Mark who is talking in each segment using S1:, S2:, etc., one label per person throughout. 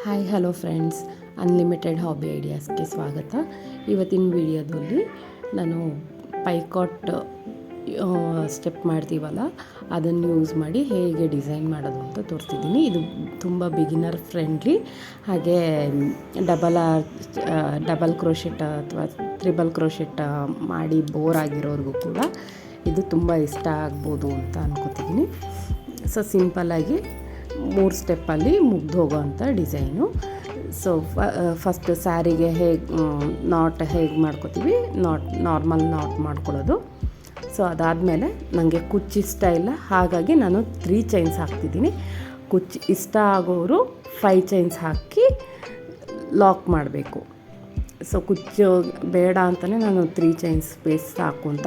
S1: Hi hello friends, unlimited hobby ಐಡಿಯಾಸ್ಗೆ ಸ್ವಾಗತ. ಇವತ್ತಿನ ವಿಡಿಯೋದಲ್ಲಿ ನಾನು ಪೈಕಾಟ್ ಸ್ಟೆಪ್ ಮಾಡ್ತೀವಲ್ಲ ಅದನ್ನು ಯೂಸ್ ಮಾಡಿ ಹೇಗೆ ಡಿಸೈನ್ ಮಾಡೋದು ಅಂತ ತೋರಿಸ್ತಿದ್ದೀನಿ. ಇದು ತುಂಬ ಬಿಗಿನರ್ ಫ್ರೆಂಡ್ಲಿ, ಹಾಗೆ ಡಬಲ್ ಕ್ರೋಶೆಟ್ ಅಥವಾ ತ್ರಿಬಲ್ ಕ್ರೋಶೆಟ್ ಮಾಡಿ ಬೋರ್ ಆಗಿರೋರಿಗೂ ಕೂಡ ಇದು ತುಂಬ ಇಷ್ಟ ಆಗ್ಬೋದು ಅಂತ ಅನ್ಕೋತಿದ್ದೀನಿ. ಸೊ ಸಿಂಪಲ್ಲಾಗಿ 3 ಸ್ಟೆಪ್ಪಲ್ಲಿ ಮುಗ್ದು ಹೋಗೋವಂಥ ಡಿಸೈನು. ಸೊ ಫಸ್ಟ್ ಸ್ಯಾರಿಗೆ ನಾಟ್ ಹೇಗೆ ಮಾಡ್ಕೋತೀವಿ, ನಾರ್ಮಲ್ ನಾಟ್ ಮಾಡ್ಕೊಳ್ಳೋದು. ಸೊ ಅದಾದಮೇಲೆ ನನಗೆ ಕುಚ್ಚು ಇಷ್ಟ ಇಲ್ಲ, ಹಾಗಾಗಿ ನಾನು 3 ಚೈನ್ಸ್ ಹಾಕ್ತಿದ್ದೀನಿ. ಕುಚ್ಚು ಇಷ್ಟ ಆಗೋರು 5 ಚೈನ್ಸ್ ಹಾಕಿ ಲಾಕ್ ಮಾಡಬೇಕು. ಸೊ ಕುಚ್ಚು ಬೇಡ ಅಂತಲೇ ನಾನು 3 ಚೈನ್ಸ್ ಬೇಸ್ ಸಾಕು ಅಂತ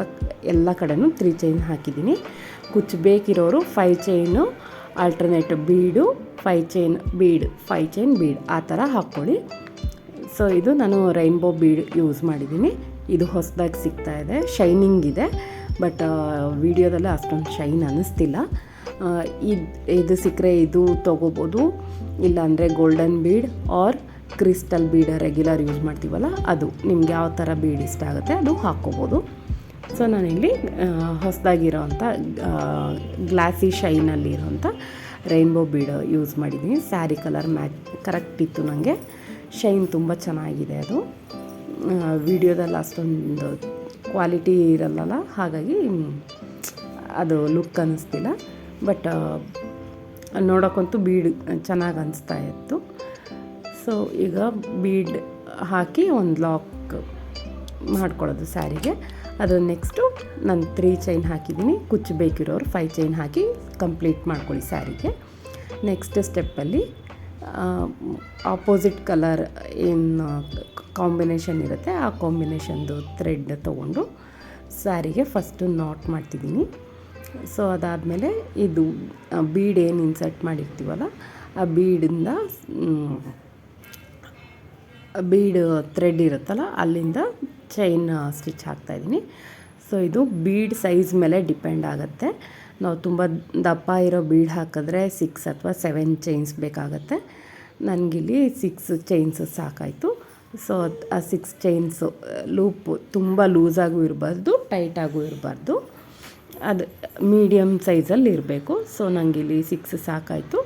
S1: ಎಲ್ಲ ಕಡೆನೂ 3 ಚೈನ್ ಹಾಕಿದ್ದೀನಿ. ಕುಚ್ಚು ಬೇಕಿರೋರು 5 ಚೈನು ಆಲ್ಟರ್ನೇಟ್ ಬೀಡು, 5 ಚೈನ್ ಬೀಡ್, 5 ಚೈನ್ ಬೀಡ್ ಆ ಥರ ಹಾಕ್ಕೊಳ್ಳಿ. ಸೊ ಇದು ನಾನು ರೈನ್ಬೋ ಬೀಡ್ ಯೂಸ್ ಮಾಡಿದ್ದೀನಿ. ಇದು ಹೊಸದಾಗಿ ಸಿಗ್ತಾಯಿದೆ, ಶೈನಿಂಗ್ ಇದೆ, ಬಟ್ ವಿಡಿಯೋದಲ್ಲಿ ಅಷ್ಟೊಂದು ಶೈನ್ ಅನ್ನಿಸ್ತಿಲ್ಲ. ಇದು ಸಿಕ್ಕರೆ ಇದು ತೊಗೋಬೋದು, ಇಲ್ಲಾಂದರೆ golden bead or crystal bead regular use ಮಾಡ್ತೀವಲ್ಲ ಅದು, ನಿಮ್ಗೆ ಯಾವ ಥರ ಬೀಡ್ ಇಷ್ಟ ಆಗುತ್ತೆ ಅದು ಹಾಕ್ಕೋಬೋದು. ಸೊ ನಾನಿಲ್ಲಿ ಹೊಸದಾಗಿರೋವಂಥ ಗ್ಲಾಸಿ ಶೈನಲ್ಲಿರೋಂಥ ರೈನ್ಬೋ ಬೀಡ್ ಯೂಸ್ ಮಾಡಿದ್ದೀನಿ. ಸ್ಯಾರಿ ಕಲರ್ ಮ್ಯಾಚ್ ಕರೆಕ್ಟ್ ಇತ್ತು ನನಗೆ. ಶೈನ್ ತುಂಬ ಚೆನ್ನಾಗಿದೆ. ಅದು ವಿಡಿಯೋದಲ್ಲಿ ಅಷ್ಟೊಂದು ಕ್ವಾಲಿಟಿ ಇರಲ್ಲ, ಹಾಗಾಗಿ ಅದು ಲುಕ್ ಅನ್ನಿಸ್ತಿಲ್ಲ. ಬಟ್ ನೋಡೋಕ್ಕಂತೂ ಬೀಡ್ ಚೆನ್ನಾಗಿ ಅನಿಸ್ತಾ ಇತ್ತು. ಸೊ ಈಗ ಬೀಡ್ ಹಾಕಿ ಒಂದು ಲಾಕ್ ಮಾಡ್ಕೊಳ್ಳೋದು ಸ್ಯಾರಿಗೆ. ಅದು ನೆಕ್ಸ್ಟು ನಾನು 3 ಚೈನ್ ಹಾಕಿದ್ದೀನಿ. ಕುಚ್ಚು ಬೇಕಿರೋರು 5 ಚೈನ್ ಹಾಕಿ ಕಂಪ್ಲೀಟ್ ಮಾಡ್ಕೊಳ್ಳಿ ಸ್ಯಾರಿಗೆ. ನೆಕ್ಸ್ಟ್ ಸ್ಟೆಪ್ಪಲ್ಲಿ ಆಪೋಸಿಟ್ ಕಲರ್ ಏನು ಕಾಂಬಿನೇಷನ್ ಇರುತ್ತೆ ಆ ಕಾಂಬಿನೇಷನ್ದು ಥ್ರೆಡ್ ತೊಗೊಂಡು ಸ್ಯಾರಿಗೆ ಫಸ್ಟು ನಾಟ್ ಮಾಡ್ತಿದ್ದೀನಿ. ಸೊ ಅದಾದಮೇಲೆ ಇದು ಬೀಡ್ ಏನು ಇನ್ಸರ್ಟ್ ಮಾಡಿರ್ತೀವಲ್ಲ ಆ ಬೀಡಿಂದ ಬೀಡ್ ಥ್ರೆಡ್ ಇರುತ್ತಲ್ಲ ಅಲ್ಲಿಂದ ಚೈನ್ ಸ್ಟಿಚ್ ಹಾಕ್ತಾಯಿದ್ದೀನಿ. ಸೊ ಇದು ಬೀಡ್ ಸೈಜ್ ಮೇಲೆ ಡಿಪೆಂಡ್ ಆಗುತ್ತೆ. ನಾವು ತುಂಬ ದಪ್ಪ ಇರೋ ಬೀಡ್ ಹಾಕಿದ್ರೆ 6 ಅಥವಾ 7 ಚೈನ್ಸ್ ಬೇಕಾಗತ್ತೆ. ನನಗಿಲ್ಲಿ 6 ಚೈನ್ಸ್ ಸಾಕಾಯಿತು. ಸೊ ಆ 6 ಚೈನ್ಸು ಲೂಪು ತುಂಬ ಲೂಸಾಗೂ ಇರಬಾರ್ದು, ಟೈಟಾಗೂ ಇರಬಾರ್ದು, ಅದು ಮೀಡಿಯಮ್ ಸೈಜಲ್ಲಿ ಇರಬೇಕು. ಸೊ ನನಗಿಲ್ಲಿ 6 ಸಾಕಾಯಿತು.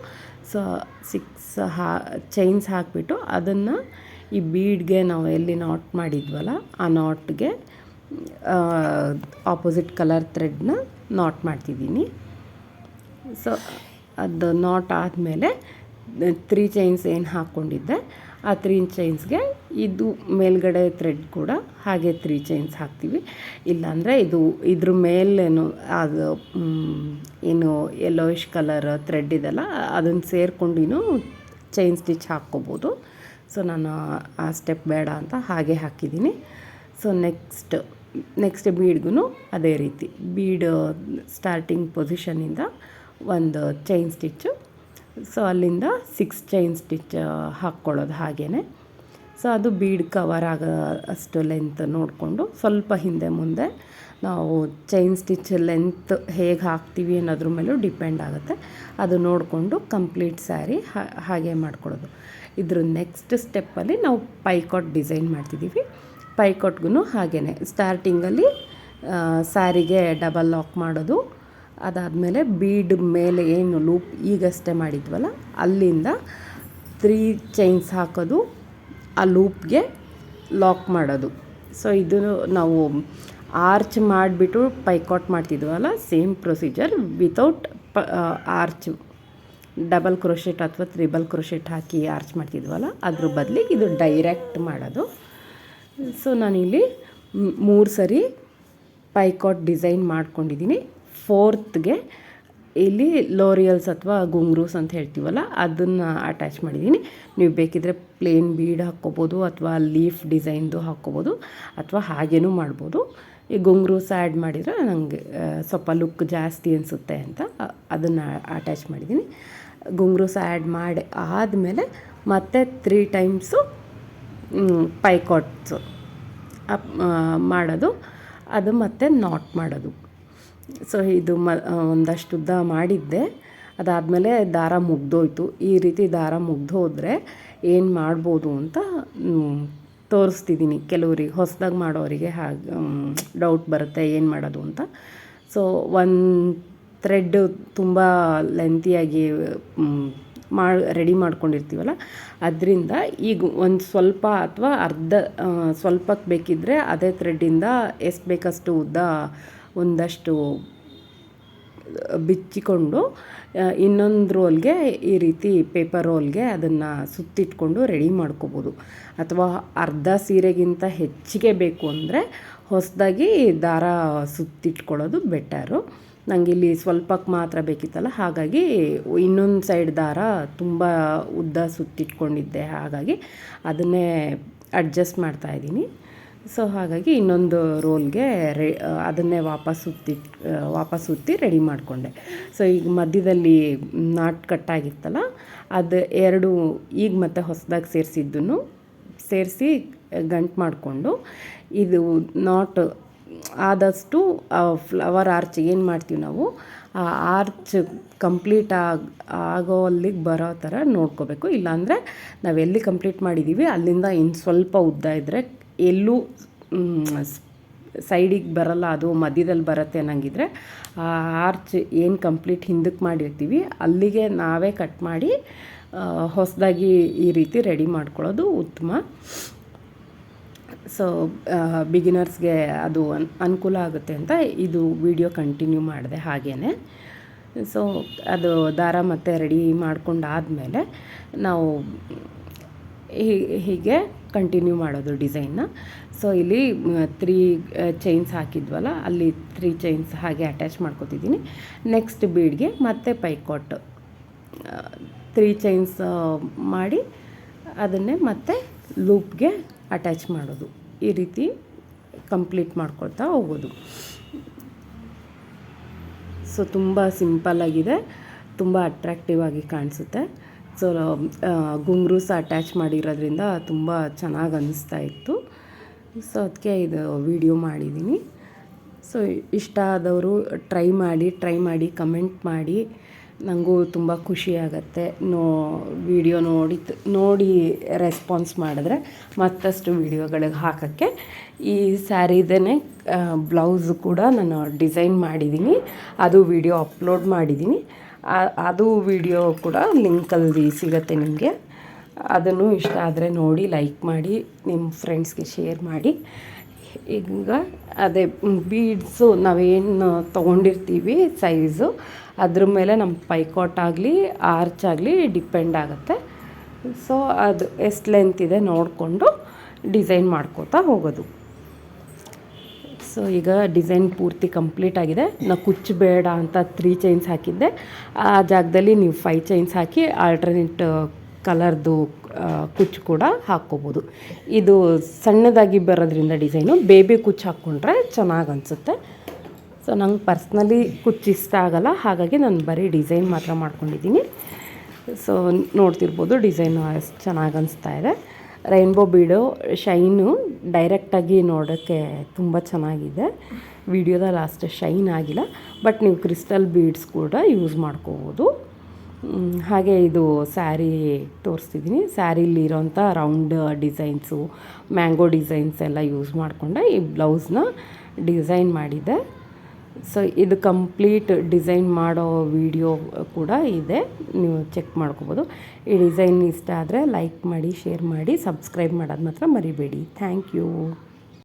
S1: ಸೊ 6 ಚೈನ್ಸ್ ಹಾಕಿಬಿಟ್ಟು ಅದನ್ನು ಈ ಬೀಡ್ಗೆ ನಾವು ಎಲ್ಲಿ ನಾಟ್ ಮಾಡಿದ್ವಲ್ಲ ಆ ನಾಟ್ಗೆ ಆಪೋಸಿಟ್ ಕಲರ್ ಥ್ರೆಡ್ನ ನಾಟ್ ಮಾಡ್ತಿದ್ದೀನಿ. ಸೊ ಅದು ನಾಟ್ ಆದಮೇಲೆ 3 ಚೈನ್ಸ್ ಏನು ಹಾಕ್ಕೊಂಡಿದ್ದೆ ಆ 3 ಚೈನ್ಸ್ಗೆ ಇದು ಮೇಲ್ಗಡೆ ಥ್ರೆಡ್ ಕೂಡ ಹಾಗೆ 3 ಚೈನ್ಸ್ ಹಾಕ್ತೀವಿ. ಇಲ್ಲಾಂದರೆ ಇದ್ರ ಮೇಲೇನು ಅದು ಏನು ಯೆಲ್ಲೋಯಿಶ್ ಕಲರ್ ಥ್ರೆಡ್ ಇದೆಲ್ಲ ಅದನ್ನು ಸೇರ್ಕೊಂಡಿನೂ ಚೈನ್ ಸ್ಟಿಚ್ ಹಾಕ್ಕೋಬೋದು. ಸೊ ನಾನು ಆ ಸ್ಟೆಪ್ ಬೇಡ ಅಂತ ಹಾಗೆ ಹಾಕಿದ್ದೀನಿ. ಸೊ ನೆಕ್ಸ್ಟ್ ಬೀಡ್ಗೂ ಅದೇ ರೀತಿ ಬೀಡ್ ಸ್ಟಾರ್ಟಿಂಗ್ ಪೊಸಿಷನಿಂದ ಒಂದು ಚೈನ್ ಸ್ಟಿಚ್ಚು. ಸೊ ಅಲ್ಲಿಂದ 6 ಚೈನ್ ಸ್ಟಿಚ್ ಹಾಕ್ಕೊಳ್ಳೋದು ಹಾಗೇ. ಸೊ ಅದು ಬೀಡ್ ಕವರ್ ಆಗೋ ಅಷ್ಟು ಲೆಂತ್ ನೋಡಿಕೊಂಡು ಸ್ವಲ್ಪ ಹಿಂದೆ ಮುಂದೆ ನಾವು ಚೈನ್ ಸ್ಟಿಚ್ ಲೆಂತ್ ಹೇಗೆ ಹಾಕ್ತೀವಿ ಅನ್ನೋದ್ರ ಮೇಲೂ ಡಿಪೆಂಡ್ ಆಗುತ್ತೆ. ಅದು ನೋಡಿಕೊಂಡು ಕಂಪ್ಲೀಟ್ ಸ್ಯಾರಿ ಹಾಗೆ ಮಾಡ್ಕೊಳ್ಳೋದು. ಇದ್ರ ನೆಕ್ಸ್ಟ್ ಸ್ಟೆಪ್ಪಲ್ಲಿ ನಾವು ಪೈಕಾಟ್ ಡಿಸೈನ್ ಮಾಡ್ತಿದ್ದೀವಿ. ಪೈಕಾಟ್ಗೂ ಹಾಗೇ ಸ್ಟಾರ್ಟಿಂಗಲ್ಲಿ ಸ್ಯಾರಿಗೆ ಡಬಲ್ ಲಾಕ್ ಮಾಡೋದು. ಅದಾದಮೇಲೆ ಬೀಡ್ ಮೇಲೆ ಏನು ಲೂಪ್ ಈಗಷ್ಟೇ ಮಾಡಿದ್ವಲ್ಲ ಅಲ್ಲಿಂದ 3 ಚೈನ್ಸ್ ಹಾಕೋದು, ಆ ಲೂಪ್ಗೆ ಲಾಕ್ ಮಾಡೋದು. ಸೊ ಇದು ನಾವು ಆರ್ಚ್ ಮಾಡಿಬಿಟ್ಟು ಪೈಕಾಟ್ ಮಾಡ್ತಿದ್ವಲ್ಲ same procedure without arch. Double crochet ಅಥವಾ ತ್ರಿಬಲ್ ಕ್ರೋಶೆಟ್ ಹಾಕಿ ಆರ್ಚ್ ಮಾಡ್ತಿದ್ವಲ್ಲ ಅದ್ರ ಬದಲಿಗೆ ಇದು ಡೈರೆಕ್ಟ್ ಮಾಡೋದು. ಸೊ ನಾನಿಲ್ಲಿ 3 ಸರಿ ಪೈಕಾಟ್ ಡಿಸೈನ್ ಮಾಡ್ಕೊಂಡಿದ್ದೀನಿ. 4th ಇಲ್ಲಿ ಲೋರಿಯಲ್ಸ್ ಅಥವಾ ಗುಂಗ್ರೂಸ್ ಅಂತ ಹೇಳ್ತೀವಲ್ಲ ಅದನ್ನು ಅಟ್ಯಾಚ್ ಮಾಡಿದ್ದೀನಿ. ನೀವು ಬೇಕಿದ್ರೆ ಪ್ಲೇನ್ ಬೀಡ್ ಹಾಕ್ಕೋಬೋದು ಅಥವಾ ಲೀಫ್ ಡಿಸೈನ್ದು ಹಾಕ್ಕೋಬೋದು ಅಥವಾ ಹಾಗೇನೂ ಮಾಡ್ಬೋದು. ಈ ಗುಂಗ್ರೂಸ್ ಆ್ಯಡ್ ಮಾಡಿದರೆ ನನಗೆ ಸ್ವಲ್ಪ ಲುಕ್ ಜಾಸ್ತಿ ಅನಿಸುತ್ತೆ ಅಂತ ಅದನ್ನು ಅಟ್ಯಾಚ್ ಮಾಡಿದ್ದೀನಿ. ಗುಂಗ್ರೂಸ್ ಆ್ಯಡ್ ಮಾಡಿ ಆದಮೇಲೆ ಮತ್ತೆ 3 ಟೈಮ್ಸು ಪೈಕಾಟ್ಸು ಮಾಡೋದು, ಅದು ಮತ್ತು ನಾಟ್ ಮಾಡೋದು. ಸೊ ಇದು ಒಂದಷ್ಟು ಉದ್ದ ಮಾಡಿದ್ದೆ, ಅದಾದಮೇಲೆ ದಾರ ಮುಗ್ದೋಯ್ತು. ಈ ರೀತಿ ದಾರ ಮುಗ್ದೋದ್ರೆ ಏನು ಮಾಡ್ಬೋದು ಅಂತ ತೋರಿಸ್ತಿದ್ದೀನಿ. ಕೆಲವ್ರಿಗೆ ಹೊಸದಾಗಿ ಮಾಡೋರಿಗೆ ಹಾಗೆ ಡೌಟ್ ಬರುತ್ತೆ ಏನು ಮಾಡೋದು ಅಂತ. ಸೊ ಒಂದು ಥ್ರೆಡ್ ತುಂಬ ಲೆಂತಿಯಾಗಿ ರೆಡಿ ಮಾಡ್ಕೊಂಡಿರ್ತೀವಲ್ಲ, ಅದರಿಂದ ಈಗ ಒಂದು ಸ್ವಲ್ಪ ಅಥವಾ ಅರ್ಧ ಸ್ವಲ್ಪಕ್ಕೆ ಬೇಕಿದ್ದರೆ ಅದೇ ಥ್ರೆಡ್ಡಿಂದ ಎಷ್ಟು ಬೇಕಷ್ಟು ಉದ್ದ ಒಂದಷ್ಟು ಬಿಚ್ಚಿಕೊಂಡು ಇನ್ನೊಂದು ರೋಲ್ಗೆ ಈ ರೀತಿ ಪೇಪರ್ ರೋಲ್ಗೆ ಅದನ್ನು ಸುತ್ತಿಟ್ಕೊಂಡು ರೆಡಿ ಮಾಡ್ಕೋಬೋದು. ಅಥವಾ ಅರ್ಧ ಸೀರೆಗಿಂತ ಹೆಚ್ಚಿಗೆ ಬೇಕು ಅಂದರೆ ಹೊಸದಾಗಿ ದಾರ ಸುತ್ತಿಟ್ಕೊಳ್ಳೋದು ಬೆಟರು. ನನಗಿಲ್ಲಿ ಸ್ವಲ್ಪಕ್ಕೆ ಮಾತ್ರ ಬೇಕಿತ್ತಲ್ಲ, ಹಾಗಾಗಿ ಇನ್ನೊಂದು ಸೈಡ್ ದಾರ ತುಂಬ ಉದ್ದ ಸುತ್ತಿಟ್ಕೊಂಡಿದ್ದೆ, ಹಾಗಾಗಿ ಅದನ್ನೇ ಅಡ್ಜಸ್ಟ್ ಮಾಡ್ತಾಯಿದ್ದೀನಿ. ಸೊ ಹಾಗಾಗಿ ಇನ್ನೊಂದು ರೋಲ್ಗೆ ಅದನ್ನೇ ವಾಪಸ್ ಸುತ್ತಿ ರೆಡಿ ಮಾಡಿಕೊಂಡೆ. ಸೊ ಈಗ ಮಧ್ಯದಲ್ಲಿ ನಾಟ್ ಕಟ್ಟಾಗಿತ್ತಲ್ಲ, ಅದು ಎರಡು ಈಗ ಮತ್ತೆ ಹೊಸದಾಗಿ ಸೇರಿಸಿ ಗಂಟು ಮಾಡಿಕೊಂಡು, ಇದು ನಾಟ್ ಆದಷ್ಟು ಫ್ಲವರ್ ಆರ್ಚ್ ಏನು ಮಾಡ್ತೀವಿ ನಾವು, ಆ ಆರ್ಚ್ ಕಂಪ್ಲೀಟ್ ಆಗೋ ಅಲ್ಲಿಗೆ ಬರೋ ಥರ ನೋಡ್ಕೋಬೇಕು. ಇಲ್ಲಾಂದರೆ ನಾವೆಲ್ಲಿ ಕಂಪ್ಲೀಟ್ ಮಾಡಿದ್ದೀವಿ ಅಲ್ಲಿಂದ ಇನ್ನು ಸ್ವಲ್ಪ ಉದ್ದ ಇದ್ದರೆ ಎಲ್ಲೂ ಸೈಡಿಗೆ ಬರಲ್ಲ, ಅದು ಮಧ್ಯದಲ್ಲಿ ಬರುತ್ತೆ ಅನ್ನಂಗಿದ್ರೆ ಆ ಆರ್ಚ್ ಏನು ಕಂಪ್ಲೀಟ್ ಹಿಂದಕ್ಕೆ ಮಾಡಿರ್ತೀವಿ ಅಲ್ಲಿಗೆ ನಾವೇ ಕಟ್ ಮಾಡಿ ಹೊಸದಾಗಿ ಈ ರೀತಿ ರೆಡಿ ಮಾಡ್ಕೊಳ್ಳೋದು ಉತ್ತಮ. ಸೊ ಬಿಗಿನರ್ಸ್ಗೆ ಅದು ಅನುಕೂಲ ಆಗುತ್ತೆ ಅಂತ ಇದು ವಿಡಿಯೋ ಕಂಟಿನ್ಯೂ ಮಾಡಿದೆ ಹಾಗೇ. ಸೊ ಅದು ದಾರ ಮತ್ತು ರೆಡಿ ಮಾಡ್ಕೊಂಡಾದಮೇಲೆ ನಾವು ಹೀಗೆ ಕಂಟಿನ್ಯೂ ಮಾಡೋದು ಡಿಸೈನ್ನ. ಸೊ ಇಲ್ಲಿ 3 ಚೈನ್ಸ್ ಹಾಕಿದ್ವಲ್ಲ, ಅಲ್ಲಿ 3 ಚೈನ್ಸ್ ಹಾಗೆ ಅಟ್ಯಾಚ್ ಮಾಡ್ಕೊತಿದ್ದೀನಿ. ನೆಕ್ಸ್ಟ್ ಬೀಡ್ಗೆ ಮತ್ತೆ ಪೈಕೋಟ್ 3 ಚೈನ್ಸ್ ಮಾಡಿ ಅದನ್ನೇ ಮತ್ತೆ ಲೂಪ್ಗೆ ಅಟ್ಯಾಚ್ ಮಾಡೋದು. ಈ ರೀತಿ ಕಂಪ್ಲೀಟ್ ಮಾಡ್ಕೊಳ್ತಾ ಹೋಗೋದು. ಸೊ ತುಂಬ ಸಿಂಪಲ್ಲಾಗಿದೆ, ತುಂಬ ಅಟ್ರ್ಯಾಕ್ಟಿವ್ ಆಗಿ ಕಾಣಿಸುತ್ತೆ. ಸೊ ಗುಂಗ್ರೂಸ್ ಅಟ್ಯಾಚ್ ಮಾಡಿರೋದ್ರಿಂದ ತುಂಬ ಚೆನ್ನಾಗಿ ಅನ್ನಿಸ್ತಾ ಇತ್ತು. ಸೊ ಅದಕ್ಕೆ ಇದು ವಿಡಿಯೋ ಮಾಡಿದ್ದೀನಿ. ಸೊ ಇಷ್ಟ ಆದವರು ಟ್ರೈ ಮಾಡಿ ಕಮೆಂಟ್ ಮಾಡಿ. ನನಗೂ ತುಂಬ ಖುಷಿಯಾಗತ್ತೆ ವಿಡಿಯೋ ನೋಡಿ ರೆಸ್ಪಾನ್ಸ್ ಮಾಡಿದ್ರೆ ಮತ್ತಷ್ಟು ವಿಡಿಯೋಗಳಿಗೆ ಹಾಕೋಕ್ಕೆ. ಈ ಸ್ಯಾರಿದೇ ಬ್ಲೌಸು ಕೂಡ ನಾನು ಡಿಸೈನ್ ಮಾಡಿದ್ದೀನಿ, ಅದು ವಿಡಿಯೋ ಅಪ್ಲೋಡ್ ಮಾಡಿದ್ದೀನಿ. ಅದು ವಿಡಿಯೋ ಕೂಡ ಲಿಂಕಲ್ಲಿ ಸಿಗುತ್ತೆ ನಿಮಗೆ. ಅದನ್ನು ಇಷ್ಟ ಆದರೆ ನೋಡಿ ಲೈಕ್ ಮಾಡಿ ನಿಮ್ಮ ಫ್ರೆಂಡ್ಸ್ಗೆ ಶೇರ್ ಮಾಡಿ. ಈಗ ಅದೇ ಬೀಡ್ಸು ನಾವೇನು ತೊಗೊಂಡಿರ್ತೀವಿ ಸೈಜು, ಅದ್ರ ಮೇಲೆ ನಮ್ಮ ಪೈಕಾಟ್ ಆಗಲಿ ಆರ್ಚ್ ಆಗಲಿ ಡಿಪೆಂಡ್ ಆಗುತ್ತೆ. ಸೊ ಅದು ಎಷ್ಟು ಲೆಂತ್ ಇದೆ ನೋಡಿಕೊಂಡು ಡಿಸೈನ್ ಮಾಡ್ಕೋತಾ ಹೋಗೋದು. ಸೊ ಈಗ ಡಿಸೈನ್ ಪೂರ್ತಿ ಕಂಪ್ಲೀಟ್ ಆಗಿದೆ. ನಾವು ಕುಚ್ಚು ಬೇಡ ಅಂತ 3 ಚೈನ್ಸ್ ಹಾಕಿದ್ದೆ, ಆ ಜಾಗದಲ್ಲಿ ನೀವು 5 ಚೈನ್ಸ್ ಹಾಕಿ ಆಲ್ಟರ್ನೇಟ್ ಕಲರ್ದು ಕುಚ್ಚು ಕೂಡ ಹಾಕ್ಕೋಬೋದು. ಇದು ಸಣ್ಣದಾಗಿ ಬರೋದ್ರಿಂದ ಡಿಸೈನು ಬೇಬಿ ಕುಚ್ಚು ಹಾಕ್ಕೊಂಡ್ರೆ ಚೆನ್ನಾಗಿ ಅನಿಸುತ್ತೆ. ಸೊ ನಂಗೆ ಪರ್ಸ್ನಲಿ ಕುಚ್ಚು ಇಷ್ಟ ಆಗಲ್ಲ, ಹಾಗಾಗಿ ನಾನು ಬರೀ ಡಿಸೈನ್ ಮಾತ್ರ ಮಾಡ್ಕೊಂಡಿದ್ದೀನಿ. ಸೊ ನೋಡ್ತಿರ್ಬೋದು ಡಿಸೈನು ಎಷ್ಟು ಚೆನ್ನಾಗಿ ಅನಿಸ್ತಾ ಇದೆ. ರೈನ್ಬೋ ಬೀಡು ಶೈನು ಡೈರೆಕ್ಟಾಗಿ ನೋಡೋಕ್ಕೆ ತುಂಬ ಚೆನ್ನಾಗಿದೆ. ವಿಡಿಯೋದಲ್ಲಿ ಅಷ್ಟು ಶೈನ್ ಆಗಿಲ್ಲ, ಬಟ್ ನೀವು ಕ್ರಿಸ್ಟಲ್ ಬೀಡ್ಸ್ ಕೂಡ ಯೂಸ್ ಮಾಡ್ಕೋಬೋದು. ಹಾಗೆ ಇದು ಸ್ಯಾರಿ ತೋರಿಸ್ತಿದ್ದೀನಿ. ಸ್ಯಾರಿಲಿರೋಂಥ ರೌಂಡ್ ಡಿಸೈನ್ಸು, ಮ್ಯಾಂಗೋ ಡಿಸೈನ್ಸ್ ಎಲ್ಲ ಯೂಸ್ ಮಾಡಿಕೊಂಡೆ ಈ ಬ್ಲೌಸ್ನ ಡಿಸೈನ್ ಮಾಡಿದ್ದೆ. ಸೊ ಇದು ಕಂಪ್ಲೀಟ್ ಡಿಸೈನ್ ಮಾಡೋ ವಿಡಿಯೋ ಕೂಡ ಇದೆ, ನೀವು ಚೆಕ್ ಮಾಡ್ಕೋಬೋದು. ಈ ಡಿಸೈನ್ ಇಷ್ಟ ಆದರೆ ಲೈಕ್ ಮಾಡಿ, ಶೇರ್ ಮಾಡಿ, ಸಬ್ಸ್ಕ್ರೈಬ್ ಮಾಡೋದು ಮಾತ್ರ ಮರಿಬೇಡಿ. Thank you.